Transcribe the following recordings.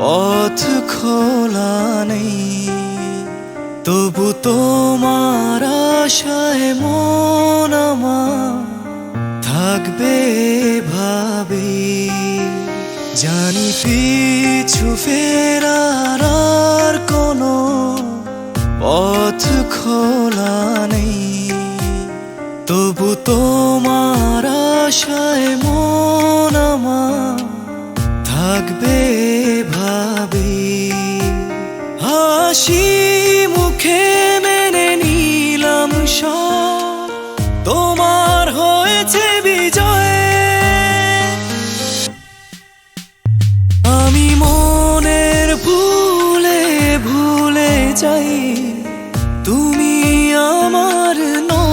পথ খোলা নেই, তবু তোমার আশায় মন আমার থাকবে ভাবে। জানি পিছু ফেরার আর কোনো পথ খোলা নেই, তবু তোমার আশায় মন আমার থাকবে ভাবে। হাসি মুখে মেনে নিলাম সব, তোমার হয়েছে বিজয়। আমি মনের ভুলে ভুলে যাই, তুমি আমার নও।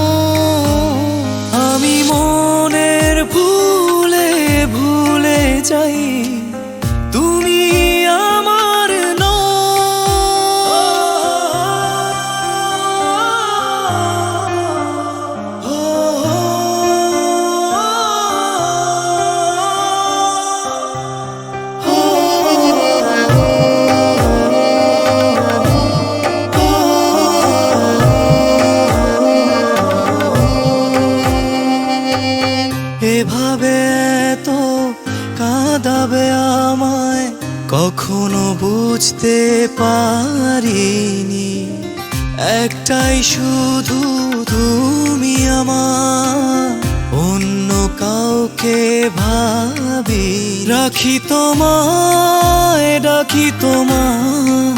আমি মনের ভুলে ভুলে যাই, তুমি আমার নও। এভাবে তো কাঁদাবে আমায় কখনো বুঝতে পারিনি। একটাই শুধু তুমি আমার, অন্য কাউকে ভাবি। রাখি তোমায়, ডাকি তোমায়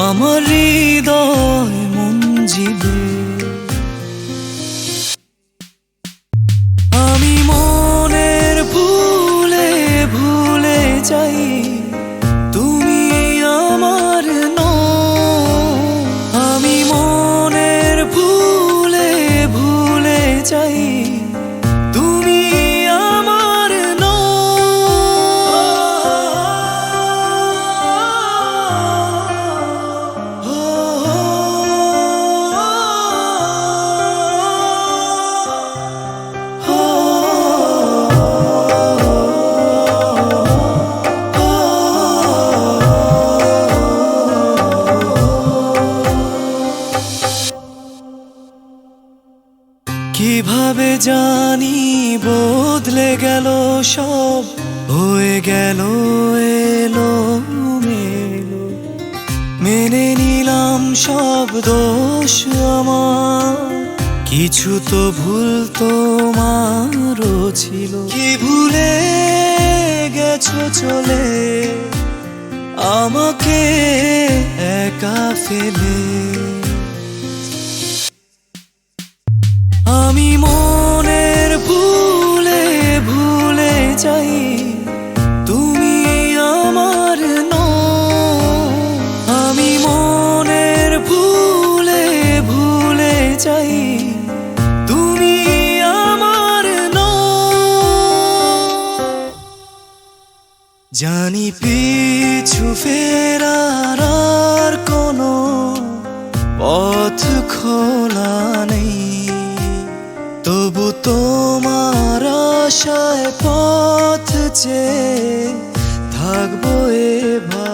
আমার হৃদয় মঞ্জিলে। আমি মনের ভুলে ভুলে যাই, তুমি আমার নও। আমি মনের ভুলে ভুলে যাই, তুমি আমার নও। কিভাবে জানি বদলে গেল সব, হয়ে গেল এলোমেলো। মেনে নিলাম সব দোষ আমার, কিছু তো ভুল তোমারও ছিল। কি ভুলে গেছো চলে আমাকে একা ফেলে। আমি মনের ভুলে ভুলে যাই, তুমি আমার নও। আমি মনের ভুলে ভুলে যাই, তুমি আমার নও। জানি পিছু ফেরার আর কোনো পথ খোলা নেই, তবু তোমার আশায় পথ চেয়ে থাকবো এভাবে।